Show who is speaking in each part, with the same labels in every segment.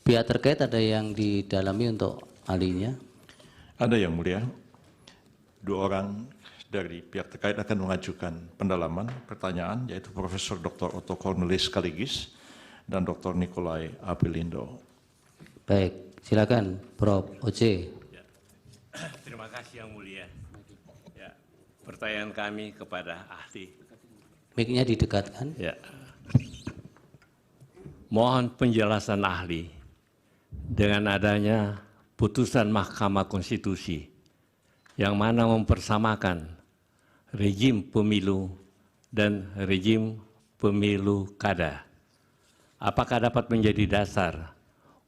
Speaker 1: Pihak terkait ada yang didalami untuk ahlinya?
Speaker 2: Ada yang mulia. 2 orang dari pihak terkait akan mengajukan pendalaman pertanyaan, yaitu Profesor Dr. Otto Cornelis sekaligus dan Dr. Nikolai Apelindo.
Speaker 1: Baik, silakan Prof. Oce.
Speaker 3: Ya. Terima kasih yang mulia. Ya, pertanyaan kami kepada ahli.
Speaker 1: Mic-nya didekatkan.
Speaker 3: Ya. Mohon penjelasan ahli dengan adanya putusan Mahkamah Konstitusi yang mana mempersamakan rejim pemilu dan rejim pemilu kada. Apakah dapat menjadi dasar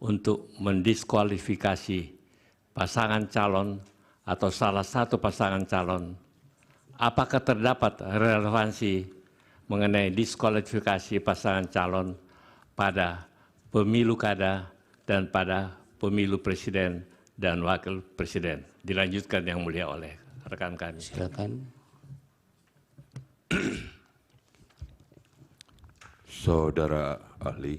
Speaker 3: untuk mendiskualifikasi pasangan calon atau salah satu pasangan calon? Apakah terdapat relevansi mengenai diskualifikasi pasangan calon pada pemilu kada dan pada pemilu presiden dan wakil presiden? Dilanjutkan yang mulia oleh rekan kami.
Speaker 1: Silakan.
Speaker 4: Saudara ahli,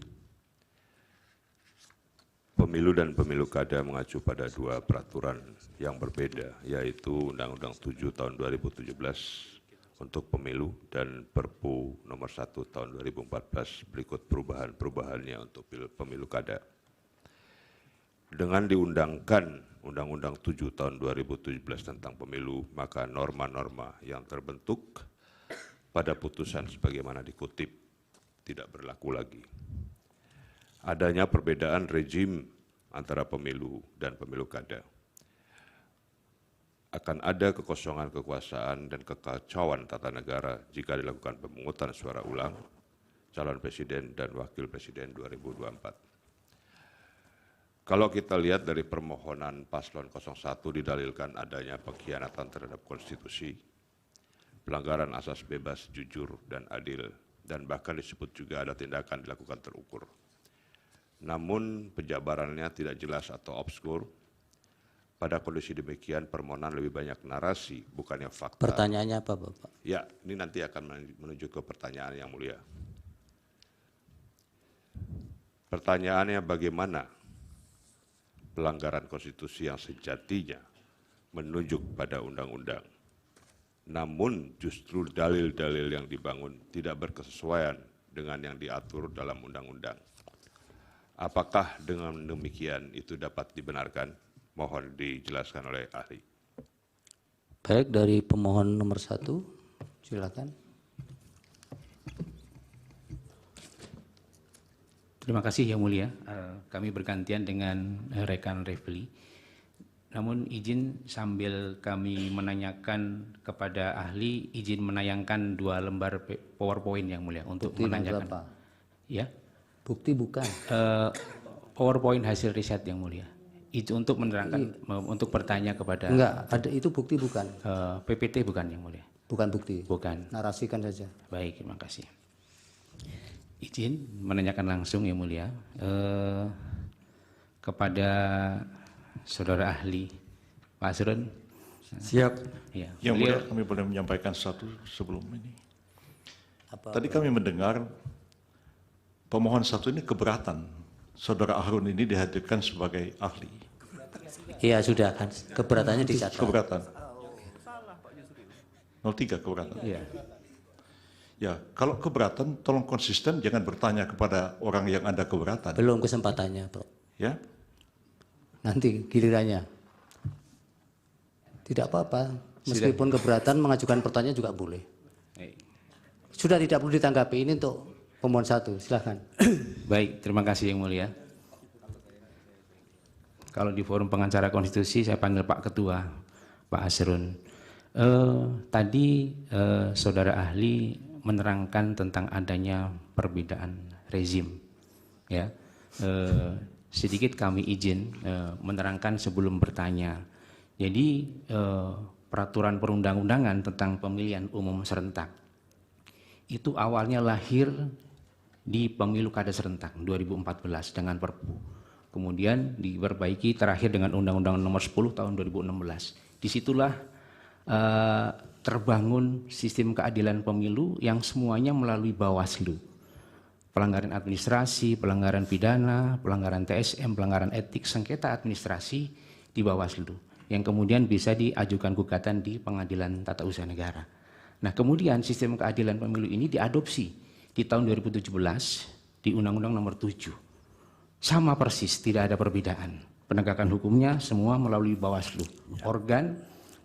Speaker 4: pemilu dan pemilu kada mengacu pada 2 peraturan yang berbeda, yaitu Undang-Undang 7 tahun 2017 untuk pemilu dan Perpu nomor 1 tahun 2014 berikut perubahan-perubahannya untuk pemilu kada. Dengan diundangkan Undang-Undang 7 tahun 2017 tentang pemilu, maka norma-norma yang terbentuk pada putusan sebagaimana dikutip tidak berlaku lagi. Adanya perbedaan rejim antara pemilu dan pemilu kada. Akan ada kekosongan kekuasaan dan kekacauan tata negara jika dilakukan pemungutan suara ulang calon presiden dan wakil presiden 2024. Kalau kita lihat dari permohonan paslon 01 didalilkan adanya pengkhianatan terhadap konstitusi, pelanggaran asas bebas, jujur, dan adil, dan bahkan disebut juga ada tindakan dilakukan terukur. Namun penjabarannya tidak jelas atau obskur. Pada kondisi demikian permohonan lebih banyak narasi, bukannya fakta.
Speaker 1: Pertanyaannya apa, Bapak?
Speaker 4: Ya, ini nanti akan menuju ke pertanyaan yang mulia. Pertanyaannya bagaimana pelanggaran konstitusi yang sejatinya menunjuk pada undang-undang. Namun justru dalil-dalil yang dibangun tidak berkesesuaian dengan yang diatur dalam undang-undang. Apakah dengan demikian itu dapat dibenarkan? Mohon dijelaskan oleh ahli.
Speaker 1: Baik, dari pemohon nomor 1, silakan.
Speaker 5: Terima kasih yang mulia. Kami bergantian dengan rekan Refli. Namun izin sambil kami menanyakan kepada ahli, izin menayangkan 2 lembar PowerPoint yang mulia untuk
Speaker 1: Bukti
Speaker 5: menanyakan.
Speaker 1: berapa?
Speaker 5: Ya,
Speaker 1: Bukti bukan.
Speaker 5: PowerPoint hasil riset yang mulia. Itu untuk menerangkan, untuk bertanya kepada.
Speaker 1: Enggak, ada itu bukti bukan.
Speaker 5: PPT bukan yang mulia.
Speaker 1: Bukan bukti.
Speaker 5: Bukan.
Speaker 1: Narasikan saja.
Speaker 5: Baik, terima kasih. Izin menanyakan langsung yang mulia kepada saudara ahli Pak Asrun.
Speaker 1: Siap.
Speaker 5: Ya,
Speaker 2: Yang mulia, kami boleh menyampaikan satu sebelum ini. Tadi kami mendengar pemohon 1 ini keberatan saudara Harun ini dihadirkan sebagai ahli.
Speaker 1: Iya, sudah kan. Keberatannya dicatat.
Speaker 2: Keberatan. 03 keberatan.
Speaker 5: Iya.
Speaker 2: Ya, kalau keberatan tolong konsisten, jangan bertanya kepada orang yang ada keberatan.
Speaker 1: Belum kesempatannya, Bro.
Speaker 2: Ya,
Speaker 1: Nanti gilirannya. Tidak apa-apa. Meskipun keberatan mengajukan pertanyaan juga boleh.
Speaker 5: Baik.
Speaker 1: Sudah tidak perlu ditanggapi, ini untuk pemohon 1. Silahkan.
Speaker 5: Baik, terima kasih yang mulia. Kalau di forum pengacara konstitusi saya panggil Pak Ketua, Pak Asrun. Tadi saudara ahli menerangkan tentang adanya perbedaan rezim. Ya, sedikit kami izin menerangkan sebelum bertanya. Jadi peraturan perundang-undangan tentang pemilihan umum serentak itu awalnya lahir di pemilu kada serentak 2014 dengan Perpu. Kemudian diperbaiki terakhir dengan Undang-Undang Nomor 10 Tahun 2016. Disitulah terbangun sistem keadilan pemilu yang semuanya melalui Bawaslu. pelanggaran administrasi, pelanggaran pidana, pelanggaran TSM, pelanggaran etik, sengketa administrasi di Bawaslu yang kemudian bisa diajukan gugatan di Pengadilan Tata Usaha Negara. Nah, kemudian sistem keadilan pemilu ini diadopsi di tahun 2017 di Undang-Undang Nomor 7. Sama persis, tidak ada perbedaan. Penegakan hukumnya semua melalui Bawaslu. Organ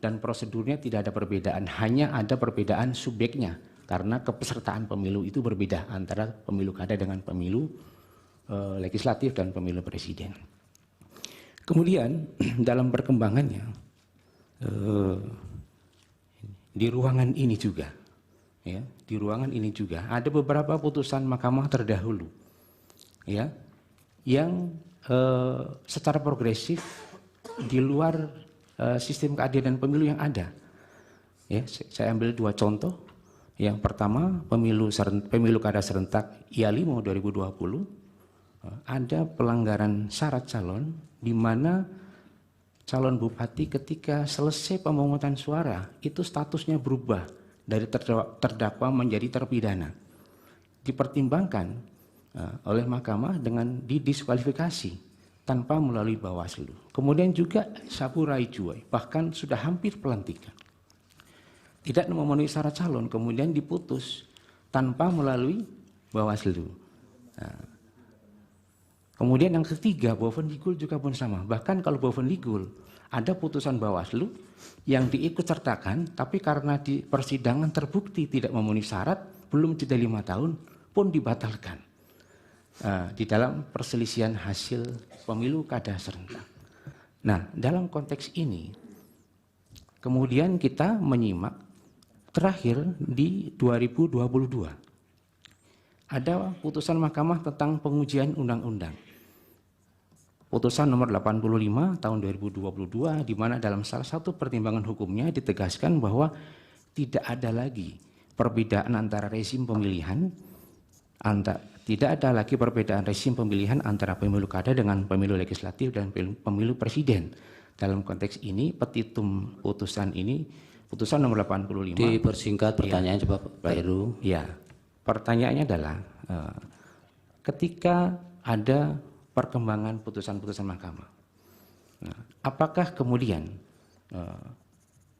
Speaker 5: dan prosedurnya tidak ada perbedaan, hanya ada perbedaan subjeknya karena kepesertaan pemilu itu berbeda antara pemilu kada dengan pemilu legislatif dan pemilu presiden. Kemudian dalam perkembangannya di ruangan ini juga, ya, di ruangan ini juga ada beberapa putusan mahkamah terdahulu, ya, yang secara progresif di luar sistem keadilan pemilu yang ada. Ya, saya ambil 2 contoh. Yang pertama, pemilu kada serentak IA5 2020, ada pelanggaran syarat calon di mana calon bupati ketika selesai pemungutan suara itu statusnya berubah dari terdakwa menjadi terpidana. Dipertimbangkan oleh mahkamah dengan didiskualifikasi tanpa melalui Bawaslu. Kemudian juga Saburai Juwai bahkan sudah hampir pelantikan. Tidak memenuhi syarat calon kemudian diputus tanpa melalui Bawaslu. Kemudian yang ketiga, Boven Ligul juga pun sama. Bahkan kalau Boven Ligul ada putusan Bawaslu yang diikut sertakan, tapi karena di persidangan terbukti tidak memenuhi syarat, belum jeda 5 tahun pun dibatalkan di dalam perselisihan hasil pemilu kada serentak. Nah, dalam konteks ini, kemudian kita menyimak terakhir di 2022 ada putusan mahkamah tentang pengujian undang-undang. Putusan nomor 85 tahun 2022 di mana dalam salah satu pertimbangan hukumnya ditegaskan bahwa tidak ada lagi perbedaan antara rezim pemilihan antara pemilu kada dengan pemilu legislatif dan pemilu presiden. Dalam konteks ini petitum putusan ini putusan nomor 85
Speaker 1: Dipersingkat pertanyaan coba Pak Heru.
Speaker 5: Ya, pertanyaannya adalah ketika ada perkembangan putusan-putusan mahkamah, nah, apakah kemudian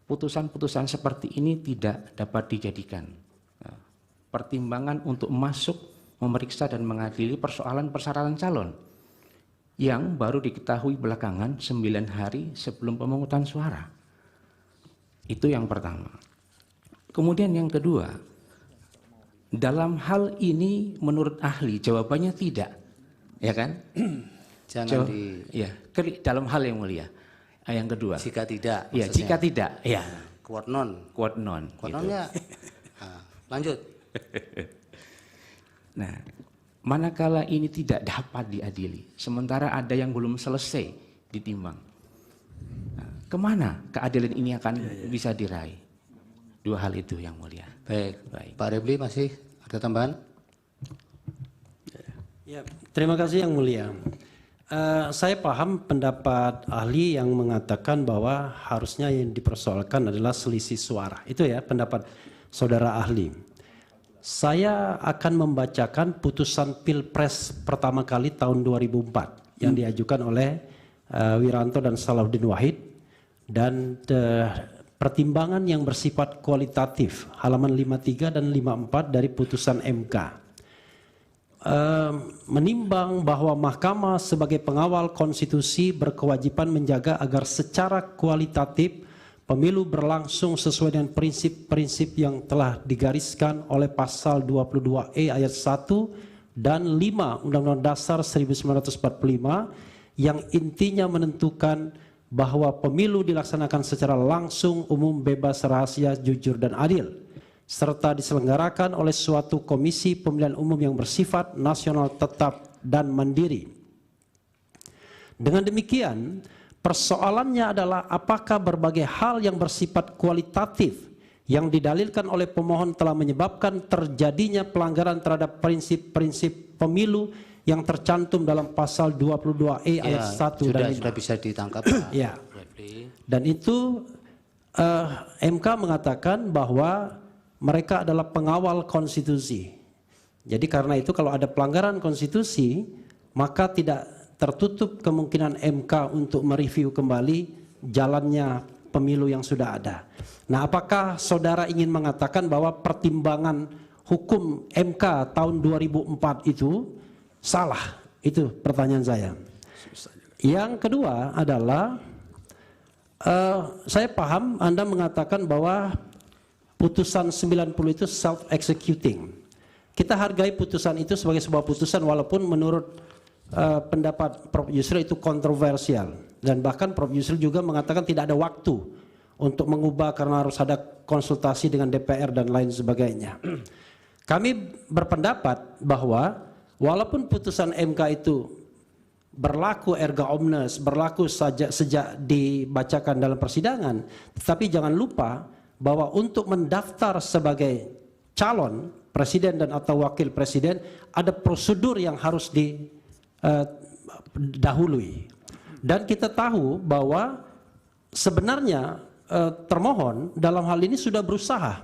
Speaker 5: putusan-putusan seperti ini tidak dapat dijadikan pertimbangan untuk masuk memeriksa dan mengadili persoalan persyaratan calon yang baru diketahui belakangan 9 hari sebelum pemungutan suara? Itu yang pertama. Kemudian yang kedua, dalam hal ini menurut ahli jawabannya tidak, ya kan?
Speaker 1: Jangan
Speaker 5: ya, dalam hal yang mulia. Yang kedua,
Speaker 1: jika tidak.
Speaker 5: Ya,
Speaker 1: maksudnya.
Speaker 5: jika tidak, ya.
Speaker 1: Quote non.
Speaker 5: Quote non.
Speaker 1: Nonnya. Lanjut.
Speaker 5: Nah, manakala ini tidak dapat diadili, sementara ada yang belum selesai ditimbang, nah, kemana keadilan ini akan bisa diraih? 2 hal itu yang mulia.
Speaker 1: Baik. Pak Repli masih ada tambahan?
Speaker 6: Ya, terima kasih yang mulia. Saya paham pendapat ahli yang mengatakan bahwa harusnya yang dipersoalkan adalah selisih suara. Itu ya pendapat saudara ahli. Saya akan membacakan putusan Pilpres pertama kali tahun 2004 yang diajukan oleh Wiranto dan Salahuddin Wahid dan pertimbangan yang bersifat kualitatif halaman 53 dan 54 dari putusan MK. Menimbang bahwa Mahkamah sebagai pengawal konstitusi berkewajiban menjaga agar secara kualitatif pemilu berlangsung sesuai dengan prinsip-prinsip yang telah digariskan oleh pasal 22E ayat 1 dan 5 Undang-Undang Dasar 1945 yang intinya menentukan bahwa pemilu dilaksanakan secara langsung, umum, bebas, rahasia, jujur, dan adil, serta diselenggarakan oleh suatu komisi pemilihan umum yang bersifat nasional tetap dan mandiri. Dengan demikian, persoalannya adalah apakah berbagai hal yang bersifat kualitatif yang didalilkan oleh pemohon telah menyebabkan terjadinya pelanggaran terhadap prinsip-prinsip pemilu yang tercantum dalam pasal 22E ayat 1 dan 5.
Speaker 1: Sudah bisa ditangkap.
Speaker 6: Ya. Dan itu MK mengatakan bahwa mereka adalah pengawal konstitusi. Jadi karena itu kalau ada pelanggaran konstitusi, maka tidak tertutup kemungkinan MK untuk mereview kembali jalannya pemilu yang sudah ada. Nah, apakah saudara ingin mengatakan bahwa pertimbangan hukum MK tahun 2004 itu salah? Itu pertanyaan saya. Yang kedua adalah saya paham Anda mengatakan bahwa putusan 90 itu self-executing. Kita hargai putusan itu sebagai sebuah putusan walaupun menurut pendapat Prof. Yusril itu kontroversial. Dan bahkan Prof. Yusril juga mengatakan tidak ada waktu untuk mengubah karena harus ada konsultasi dengan DPR dan lain sebagainya. Kami berpendapat bahwa walaupun putusan MK itu berlaku erga omnes, berlaku sejak dibacakan dalam persidangan, tetapi jangan lupa bahwa untuk mendaftar sebagai calon presiden dan atau wakil presiden ada prosedur yang harus didahului. Dan kita tahu bahwa sebenarnya termohon dalam hal ini sudah berusaha.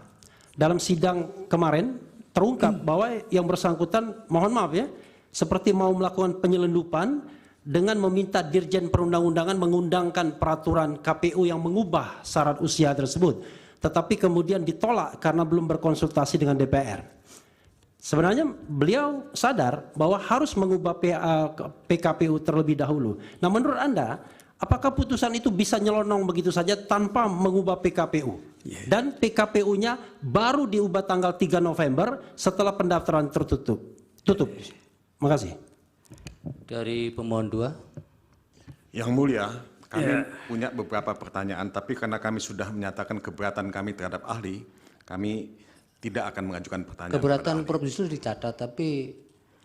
Speaker 6: Dalam sidang kemarin terungkap bahwa yang bersangkutan, mohon maaf ya, seperti mau melakukan penyelundupan dengan meminta Dirjen Perundang-undangan mengundangkan peraturan KPU yang mengubah syarat usia tersebut. Tetapi kemudian ditolak karena belum berkonsultasi dengan DPR. Sebenarnya beliau sadar bahwa harus mengubah PKPU terlebih dahulu. Nah, menurut Anda, apakah putusan itu bisa nyelonong begitu saja tanpa mengubah PKPU? Dan PKPU-nya baru diubah tanggal 3 November setelah pendaftaran tertutup. Tutup. Makasih.
Speaker 1: Dari pemohon 2.
Speaker 7: Yang mulia, kami punya beberapa pertanyaan, tapi karena kami sudah menyatakan keberatan kami terhadap ahli, kami tidak akan mengajukan pertanyaan.
Speaker 1: Keberatan Prof. Yusril dicatat, tapi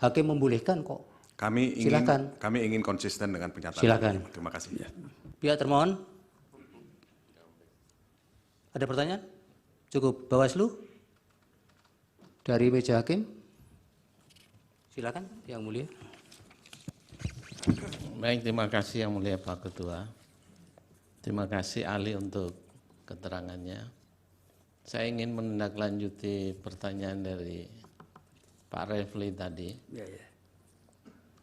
Speaker 1: hakim membolehkan kok.
Speaker 7: Kami ingin konsisten dengan pernyataan.
Speaker 1: Silakan.
Speaker 7: Terima kasih.
Speaker 1: Pihak termohon. Ada pertanyaan? Cukup. Bawaslu. Dari meja hakim. Silakan, Yang Mulia.
Speaker 3: Baik, terima kasih Yang Mulia Pak Ketua. Terima kasih ahli untuk keterangannya. Saya ingin menindaklanjuti pertanyaan dari Pak Refli tadi.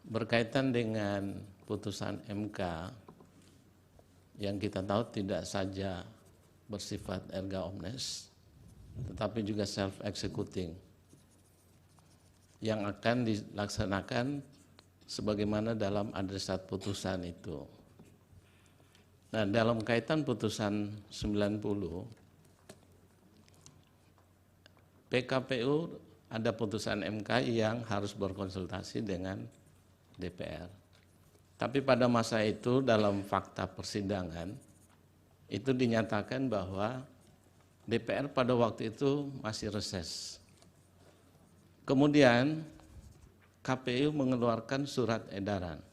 Speaker 3: Berkaitan dengan putusan MK yang kita tahu tidak saja bersifat erga omnes, tetapi juga self-executing yang akan dilaksanakan sebagaimana dalam adresat putusan itu. Nah, dalam kaitan putusan 90, PKPU ada putusan MK yang harus berkonsultasi dengan DPR. Tapi pada masa itu dalam fakta persidangan, itu dinyatakan bahwa DPR pada waktu itu masih reses. Kemudian KPU mengeluarkan surat edaran.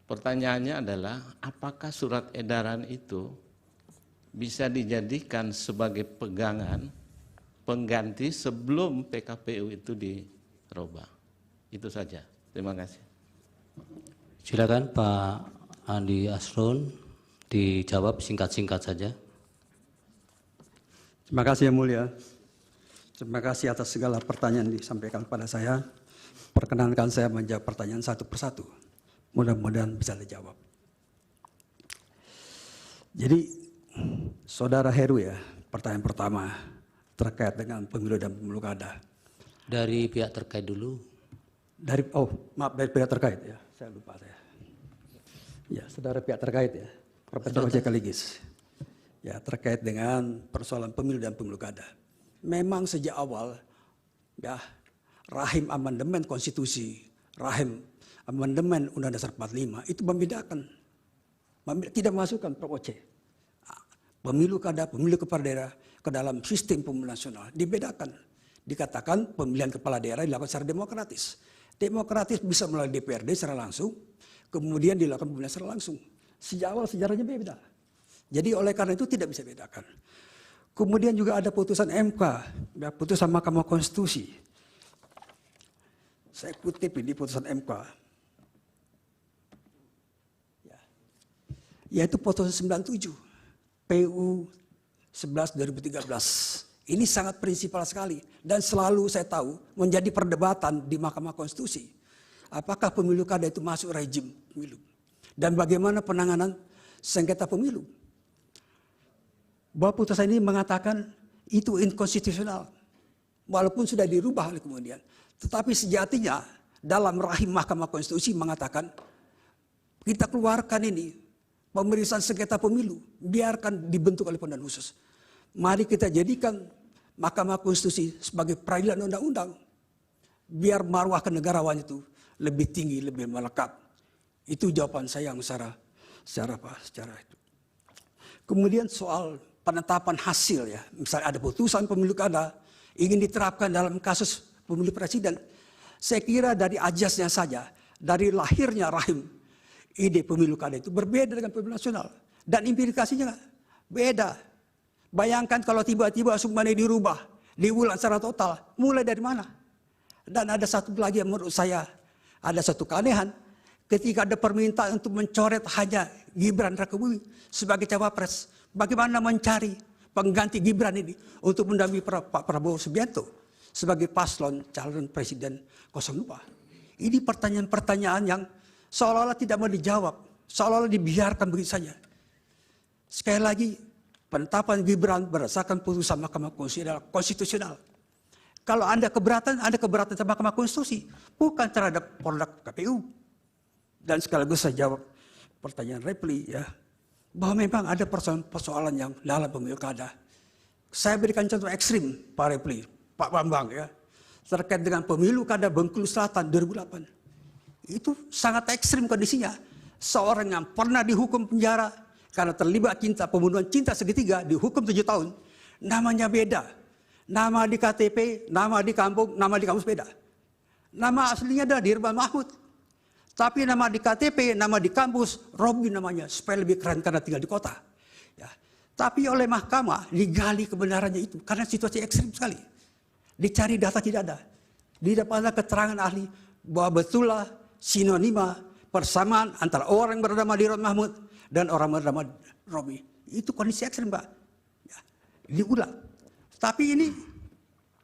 Speaker 3: Pertanyaannya adalah, apakah surat edaran itu bisa dijadikan sebagai pegangan pengganti sebelum PKPU itu dirubah? Itu saja. Terima kasih.
Speaker 1: Silakan Pak Andi Asrun, dijawab singkat-singkat saja.
Speaker 8: Terima kasih Yang Mulia. Terima kasih atas segala pertanyaan yang disampaikan kepada saya. Perkenankan saya menjawab pertanyaan satu persatu. Mudah-mudahan bisa dijawab. Jadi, Saudara Heru ya, pertanyaan pertama terkait dengan pemilu dan pemilu kada.
Speaker 1: Dari pihak terkait dulu.
Speaker 8: Dari pihak terkait ya, saya lupa saya. Ya, saudara pihak terkait ya, Profesor Ojek Kaligis. Ya, terkait dengan persoalan pemilu dan pemilu kada. Memang sejak awal ya, rahim amandemen konstitusi, rahim amandemen Undang-Undang Dasar 45 itu membedakan. Tidak masukkan Prof. Oce. Pemilu kada, pemilu kepala daerah ke dalam sistem pemilu nasional dibedakan. Dikatakan pemilihan kepala daerah dilakukan secara demokratis. Demokratis bisa melalui DPRD secara langsung, kemudian dilakukan pemilihan secara langsung. Sejak awal sejarahnya beda. Jadi oleh karena itu tidak bisa bedakan. Kemudian juga ada putusan MK, ya, putusan Mahkamah Konstitusi. Saya kutip ini putusan MK. Ya. Yaitu putusan 97, PU 11 2013. Ini sangat prinsipal sekali dan selalu saya tahu menjadi perdebatan di Mahkamah Konstitusi. Apakah pemilu kada itu masuk rejim pemilu? Dan bagaimana penanganan sengketa pemilu? Bahwa putusan ini mengatakan itu inkonstitusional. Walaupun sudah dirubah oleh kemudian. Tetapi sejatinya dalam rahim Mahkamah Konstitusi mengatakan kita keluarkan ini pemeriksaan sengketa pemilu. Biarkan dibentuk oleh pemilihan khusus. Mari kita jadikan Mahkamah Konstitusi sebagai peradilan undang-undang. Biar marwah kenegarawan itu lebih tinggi, lebih melekat. Itu jawaban saya yang secara itu. Kemudian soal penetapan hasil ya. Misalnya ada putusan pemilu kada ingin diterapkan dalam kasus pemilu presiden. Saya kira dari ajasnya saja, dari lahirnya rahim ide pemilu kada itu berbeda dengan pemilu nasional. Dan implikasinya beda. Bayangkan kalau tiba-tiba semuanya dirubah, diulang secara total, mulai dari mana? Dan ada satu lagi yang menurut saya, ada satu keanehan, ketika ada permintaan untuk mencoret hanya Gibran Rakebumi sebagai cawapres, bagaimana mencari pengganti Gibran ini untuk mendampingi Pak Prabowo Subianto sebagai paslon calon presiden 02. Ini pertanyaan-pertanyaan yang seolah-olah tidak mau dijawab, seolah-olah dibiarkan begitu saja. Sekali lagi, penetapan Gibran berdasarkan putusan Mahkamah Konstitusi adalah konstitusional. Kalau Anda keberatan terhadap Mahkamah Konstitusi, bukan terhadap produk KPU. Dan sekaligus saya jawab pertanyaan Repli ya, bahwa memang ada persoalan yang dalam pemilu kada. Saya berikan contoh ekstrim Pak Repli, Pak Bambang ya, terkait dengan pemilu kada Bengkulu Selatan 2008. Itu sangat ekstrim kondisinya. Seorang yang pernah dihukum penjara karena terlibat pembunuhan cinta segitiga, dihukum 7 tahun. Namanya beda. Nama di KTP, nama di kampung, nama di kampus beda. Nama aslinya adalah Dirman Mahmud. Tapi nama di KTP, nama di kampus, Robin namanya. Supaya lebih keren karena tinggal di kota. Ya. Tapi oleh mahkamah digali kebenarannya itu. Karena situasi ekstrim sekali. Dicari data tidak ada. Didapatkan keterangan ahli bahwa betullah sinonima persamaan antara orang yang bernama Dirman Mahmud dan orang bernama Robi. Itu kondisi ekstrim, Pak. Ya, diulang. Tapi ini,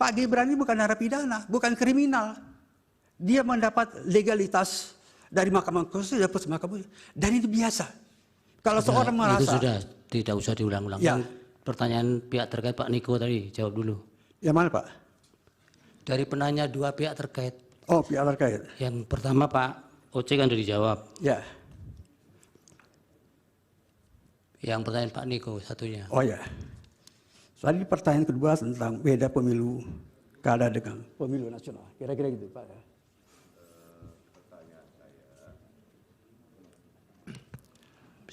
Speaker 8: Pak Gibran ini bukan narapidana, bukan kriminal. Dia mendapat legalitas dari Mahkamah Konstitusi, dan itu biasa. Kalau seorang merasa...
Speaker 1: Itu sudah, tidak usah diulang-ulang.
Speaker 8: Ya.
Speaker 1: Pertanyaan pihak terkait Pak Niko tadi, jawab dulu.
Speaker 8: Yang mana, Pak?
Speaker 1: Dari penanya 2 pihak terkait.
Speaker 8: Oh, pihak terkait.
Speaker 1: Yang pertama Pak Oce kan sudah dijawab.
Speaker 8: Ya.
Speaker 1: Yang pertanyaan Pak Niko satunya.
Speaker 8: Oh ya. Tadi pertanyaan kedua tentang beda pemilu kada dengan pemilu nasional. Kira-kira gitu Pak.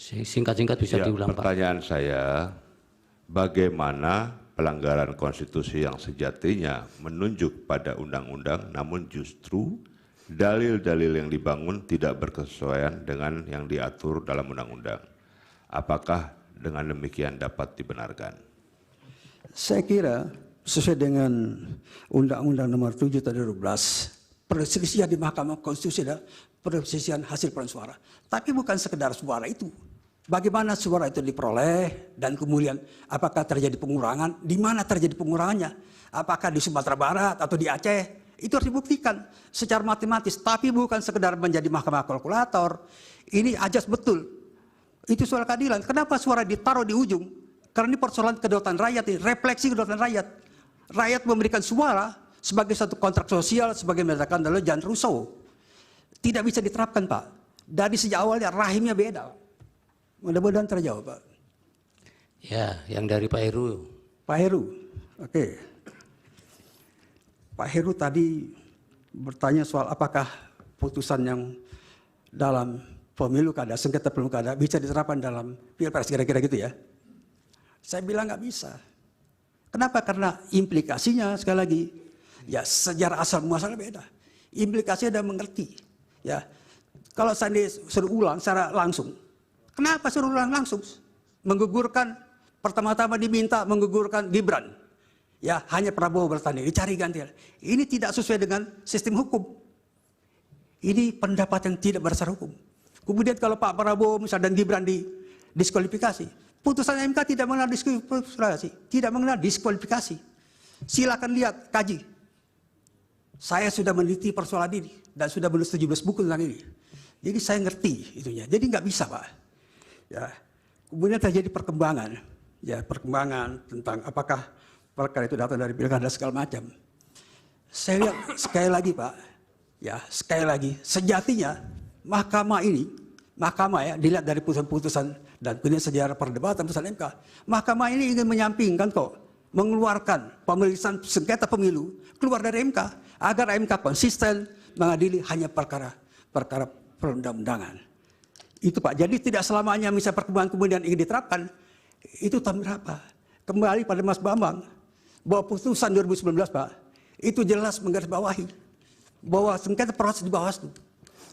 Speaker 1: Singkat-singkat bisa
Speaker 4: Ya,
Speaker 1: diulang Pak.
Speaker 4: pertanyaan saya, bagaimana pelanggaran konstitusi yang sejatinya menunjuk pada undang-undang namun justru dalil-dalil yang dibangun tidak berkesesuaian dengan yang diatur dalam undang-undang. Apakah dengan demikian dapat dibenarkan?
Speaker 8: Saya kira sesuai dengan Undang-Undang Nomor 7 Tahun 2012, perselisihan di Mahkamah Konstitusi adalah perselisihan hasil perolehan suara. Tapi bukan sekedar suara itu. Bagaimana suara itu diperoleh dan kemudian apakah terjadi pengurangan, di mana terjadi pengurangannya? Apakah di Sumatera Barat atau di Aceh? Itu harus dibuktikan secara matematis, tapi bukan sekedar menjadi mahkamah kalkulator. Ini ajas betul. Itu soal keadilan. Kenapa suara ditaruh di ujung? Karena ini persoalan kedaulatan rakyat, ini refleksi kedaulatan rakyat. Rakyat memberikan suara sebagai satu kontrak sosial, sebagai mengatakan adalah Jean Rousseau. Tidak bisa diterapkan, Pak. Dari sejak awalnya rahimnya beda. Mudah-mudahan terjawab, Pak.
Speaker 1: Ya, yang dari Pak Heru.
Speaker 8: Pak Heru, oke. Pak Heru tadi bertanya soal apakah putusan yang dalam pemilu kada, sengketa pemilu kada bisa diterapkan dalam pilpres, kira-kira gitu ya. Saya bilang nggak bisa. Kenapa? Karena implikasinya sekali lagi, ya sejarah asal muasal beda. Implikasinya udah mengerti. Ya, kalau saya suruh ulang secara langsung, kenapa suruh ulang langsung? Menggugurkan, pertama-tama diminta menggugurkan Gibran. Ya, hanya Prabowo bertanding, dicari gantian. Ini tidak sesuai dengan sistem hukum. Ini pendapat yang tidak berdasar hukum. Kemudian kalau Pak Prabowo misalnya dan Gibran diskualifikasi, putusan MK tidak mengenal diskualifikasi, tidak mengenal diskualifikasi. Silakan lihat, kaji. Saya sudah meneliti persoalan ini dan sudah menulis 17 buku tentang ini. Jadi saya ngerti itunya. Jadi nggak bisa, Pak. Ya. Kemudian terjadi perkembangan, ya perkembangan tentang apakah perkara itu datang dari pilkada segala macam. Saya lihat sekali lagi, Pak. Ya, sekali lagi, sejatinya mahkamah ini, mahkamah ya, dilihat dari putusan-putusan dan kemudian sejarah perdebatan putusan MK. Mahkamah ini ingin menyampingkan kok, mengeluarkan pemeriksaan sengketa pemilu keluar dari MK agar MK konsisten mengadili hanya perkara perundang-undangan. Itu Pak. Jadi tidak selamanya misalnya perkembangan kemudian ingin diterapkan. Itu tahun berapa? Kembali pada Mas Bambang bahwa putusan 2019 Pak itu jelas menggarisbawahi bahwa sengketa proses di Bawaslu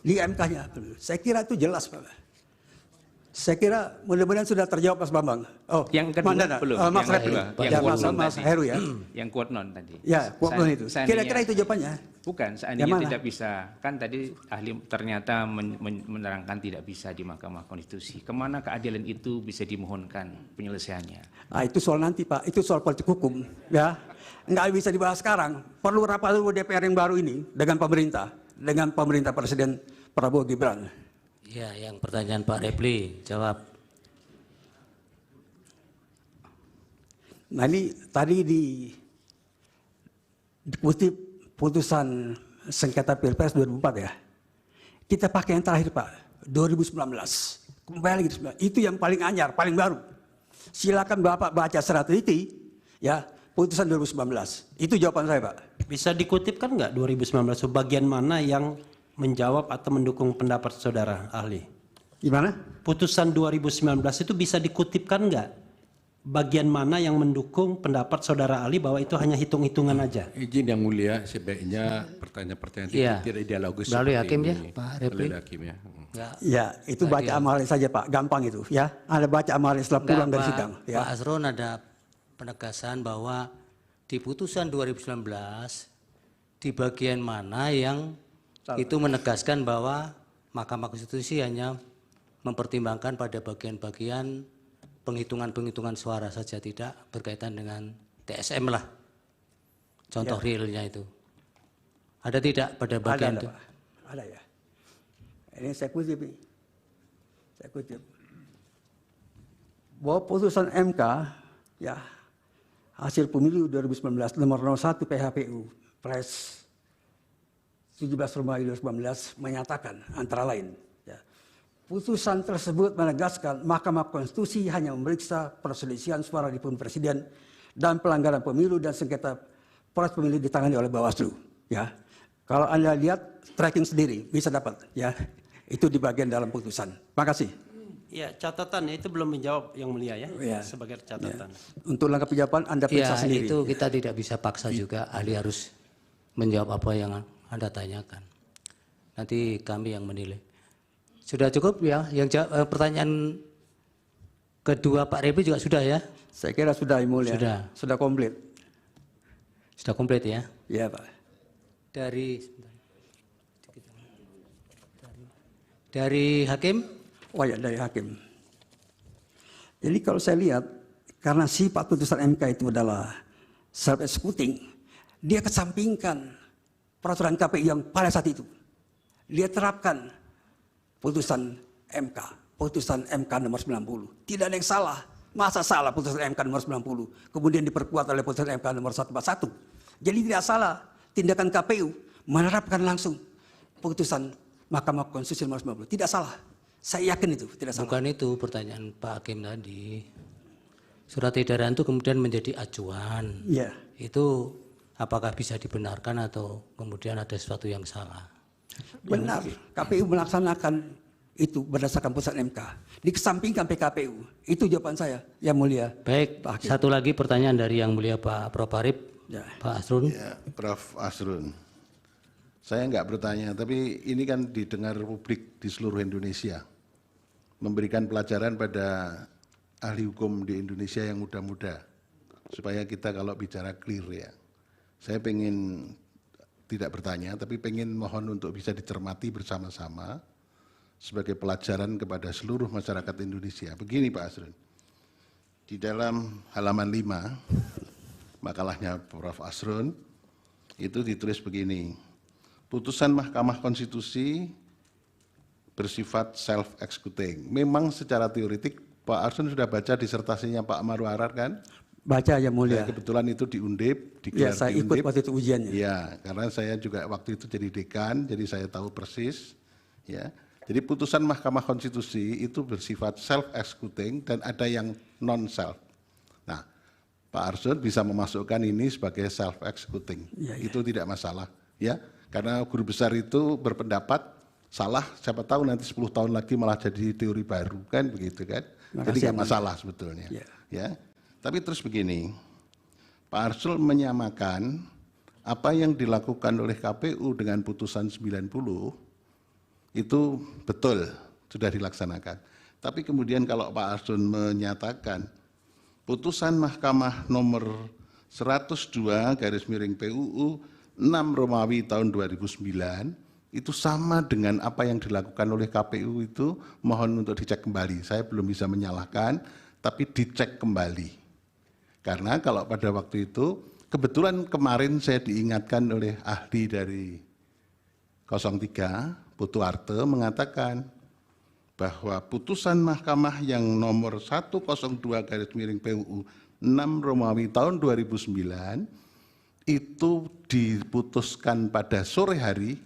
Speaker 8: di MK-nya. Saya kira itu jelas Pak. Saya kira mudah-mudahan sudah terjawab Mas Bambang. Oh,
Speaker 5: yang kedua
Speaker 8: Mandana,
Speaker 5: belum.
Speaker 8: Mas
Speaker 5: yang
Speaker 8: Refli,
Speaker 5: kedua,
Speaker 8: ya, Mas Heru ya.
Speaker 5: Yang quote non tadi.
Speaker 8: Ya, quote non itu. Kira-kira itu jawabannya.
Speaker 5: Bukan, seandainya tidak bisa. Kan tadi ahli ternyata menerangkan tidak bisa di Mahkamah Konstitusi. Kemana keadilan itu bisa dimohonkan penyelesaiannya?
Speaker 8: Nah, itu soal nanti Pak, itu soal politik hukum. Ya, nggak bisa dibahas sekarang. Perlu rapat dulu DPR yang baru ini dengan pemerintah Presiden Prabowo Gibran.
Speaker 1: Ya, yang pertanyaan Pak Refli, jawab.
Speaker 8: Nah ini tadi dikutip putusan sengketa Pilpres 2004 ya. Kita pakai yang terakhir Pak, 2019. Kembali lagi, itu yang paling anyar, paling baru. Silakan Bapak baca secara teliti, ya, putusan 2019. Itu jawaban saya Pak.
Speaker 6: Bisa dikutipkan nggak 2019 bagian mana yang menjawab atau mendukung pendapat saudara ahli?
Speaker 8: Gimana?
Speaker 6: Putusan 2019 itu bisa dikutipkan nggak? Bagian mana yang mendukung pendapat saudara ahli bahwa itu hanya hitung-hitungan aja?
Speaker 9: Izin yang mulia, sebaiknya pertanyaan-pertanyaan
Speaker 1: Iya.
Speaker 9: tidak dialogis
Speaker 1: Melalui
Speaker 9: seperti
Speaker 1: hakim ya,
Speaker 9: ini.
Speaker 1: Pak Refli.
Speaker 9: Melalui hakim ya.
Speaker 8: Ya, itu baca amalnya saja Pak, gampang itu ya. Ada baca amalnya setelah pulang dari sidang. Ya.
Speaker 1: Pak Asron ada penegasan bahwa di putusan 2019 di bagian mana yang itu menegaskan bahwa Mahkamah Konstitusi hanya mempertimbangkan pada bagian-bagian penghitungan suara saja, tidak berkaitan dengan TSM lah. Contoh
Speaker 8: Ya.
Speaker 1: realnya itu. Ada tidak pada bagian
Speaker 8: Ada,
Speaker 1: itu?
Speaker 8: Pak. Ada ya. Ini saya kutip. Saya kutip. Bahwa putusan MK ya hasil pemilu 2019 nomor 01 PHPU Pres 17 Romawi 2019 menyatakan antara lain ya, putusan tersebut menegaskan Mahkamah Konstitusi hanya memeriksa perselisihan suara di pemilu presiden dan pelanggaran pemilu dan sengketa proses pemilu ditangani oleh Bawaslu. Ya, kalau Anda lihat tracking sendiri bisa dapat. Ya, itu di bagian dalam putusan. Makasih.
Speaker 6: Ya, catatannya itu belum menjawab yang mulia ya,
Speaker 8: Ya.
Speaker 6: sebagai catatan.
Speaker 8: Untuk lengkap jawaban Anda
Speaker 1: Ya,
Speaker 8: periksa sendiri.
Speaker 1: itu kita tidak bisa paksa juga. Ahli harus menjawab apa yang Anda tanyakan. Nanti kami yang menilai. Sudah cukup ya? Yang pertanyaan kedua Pak Refli juga sudah ya?
Speaker 8: Saya kira sudah Yang Mulia. Sudah komplit.
Speaker 1: Sudah komplit ya?
Speaker 8: Iya Pak.
Speaker 1: Dari hakim?
Speaker 8: Oh ya, dari hakim. Jadi kalau saya lihat, karena sifat putusan MK itu adalah self-executing, dia kesampingkan peraturan KPI yang pada saat itu. Dia terapkan putusan MK nomor 90. Tidak ada yang salah. Masa salah putusan MK nomor 90, kemudian diperkuat oleh putusan MK nomor 141. Jadi tidak salah tindakan KPU menerapkan langsung putusan Mahkamah Konstitusi nomor 90. Tidak salah. Saya yakin itu tidak salah.
Speaker 1: Bukan itu pertanyaan Pak Hakim tadi. Surat edaran itu kemudian menjadi acuan.
Speaker 8: Iya.
Speaker 1: Itu apakah bisa dibenarkan atau kemudian ada sesuatu yang salah?
Speaker 8: Benar. KPU melaksanakan itu berdasarkan putusan MK. Dikesampingkan PKPU. Itu jawaban saya, Yang Mulia.
Speaker 1: Baik,
Speaker 8: Pak Hakim.
Speaker 1: satu lagi pertanyaan dari Yang Mulia Pak Prof. Arif.
Speaker 8: Ya.
Speaker 1: Pak Asrun.
Speaker 10: Ya, Prof. Asrun. Saya enggak bertanya, tapi ini kan didengar publik di seluruh Indonesia. Memberikan pelajaran pada ahli hukum di Indonesia yang muda-muda. Supaya kita kalau bicara clear ya. Saya pengen tidak bertanya, tapi pengen mohon untuk bisa dicermati bersama-sama sebagai pelajaran kepada seluruh masyarakat Indonesia. Begini Pak Asrun, di dalam halaman 5 makalahnya Prof. Asrun, itu ditulis begini, putusan Mahkamah Konstitusi bersifat self-executing. Memang secara teoretik Pak Arsun sudah baca disertasinya Pak Maru Arar kan?
Speaker 8: Baca Yang Mulia.
Speaker 10: Kebetulan itu di Undip,
Speaker 8: Ya, saya ikut waktu itu ujiannya.
Speaker 10: Ya, karena saya juga waktu itu jadi dekan, jadi saya tahu persis. Ya, jadi putusan Mahkamah Konstitusi itu bersifat self-executing dan ada yang non-self. Nah, Pak Arsun bisa memasukkan ini sebagai self-executing.
Speaker 8: Ya, ya.
Speaker 10: Itu tidak masalah. Ya, karena guru besar itu berpendapat salah, siapa tahu nanti 10 tahun lagi malah jadi teori baru, kan begitu kan? Jadi tidak masalah sebetulnya.
Speaker 8: Ya.
Speaker 10: Ya. Tapi terus begini, Pak Arsul menyamakan apa yang dilakukan oleh KPU dengan putusan 90 itu betul sudah dilaksanakan. Tapi kemudian kalau Pak Arsul menyatakan putusan Mahkamah nomor 102 PUU 6 Romawi tahun 2009 itu sama dengan apa yang dilakukan oleh KPU itu, mohon untuk dicek kembali. Saya belum bisa menyalahkan, tapi dicek kembali. Karena kalau pada waktu itu, kebetulan kemarin saya diingatkan oleh ahli dari 03, Putu Arte, mengatakan bahwa putusan Mahkamah yang nomor 102 PUU 6 Romawi tahun 2009 itu diputuskan pada sore hari,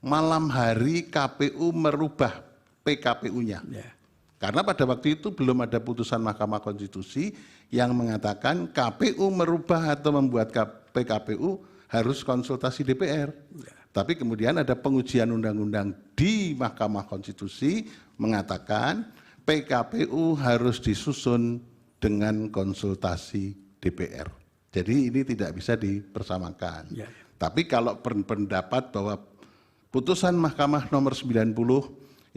Speaker 10: malam hari KPU merubah PKPU-nya.
Speaker 8: Ya.
Speaker 10: Karena pada waktu itu belum ada putusan Mahkamah Konstitusi yang mengatakan KPU merubah atau membuat PKPU harus konsultasi DPR. Ya. Tapi kemudian ada pengujian undang-undang di Mahkamah Konstitusi mengatakan PKPU harus disusun dengan konsultasi DPR. Jadi ini tidak bisa dipersamakan. Ya. Tapi kalau pendapat bahwa putusan Mahkamah nomor 90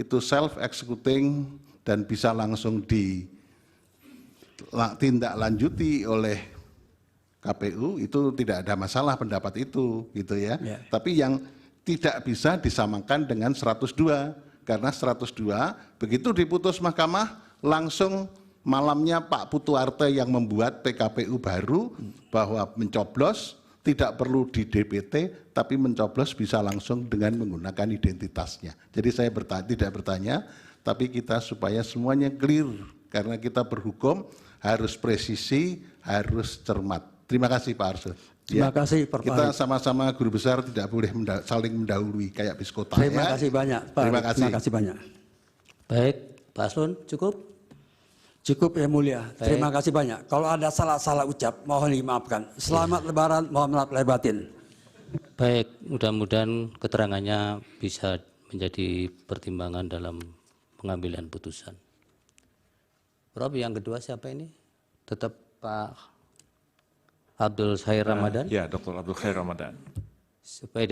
Speaker 10: itu self-executing dan bisa langsung ditindaklanjuti oleh KPU, itu tidak ada masalah pendapat itu, gitu ya. Tapi yang tidak bisa disamakan dengan 102, karena 102 begitu diputus Mahkamah langsung malamnya Pak Putu Arte yang membuat PKPU baru bahwa mencoblos tidak perlu di DPT, tapi mencoblos bisa langsung dengan menggunakan identitasnya. Jadi saya tidak bertanya, tapi kita supaya semuanya clear, karena kita berhukum harus presisi, harus cermat. Terima kasih Pak Arsul.
Speaker 8: Terima kasih Pak
Speaker 10: Kita sama-sama guru besar tidak boleh saling mendahului kayak biskota.
Speaker 8: Terima kasih banyak Pak.
Speaker 10: Terima kasih.
Speaker 8: Terima kasih banyak.
Speaker 1: Baik, Pak Aslun cukup?
Speaker 8: Cukup Yang Mulia.
Speaker 1: Baik.
Speaker 8: Terima kasih banyak. Kalau ada salah-salah ucap, mohon dimaafkan. Selamat Lebaran, mohon maaf lahir batin.
Speaker 1: Baik, mudah-mudahan keterangannya bisa menjadi pertimbangan dalam pengambilan putusan. Rob, yang kedua siapa ini? Tetap Pak Abdul Khair Ramadan?
Speaker 2: Ya, Dr. Abdul Khair Ramadan.
Speaker 1: Supaya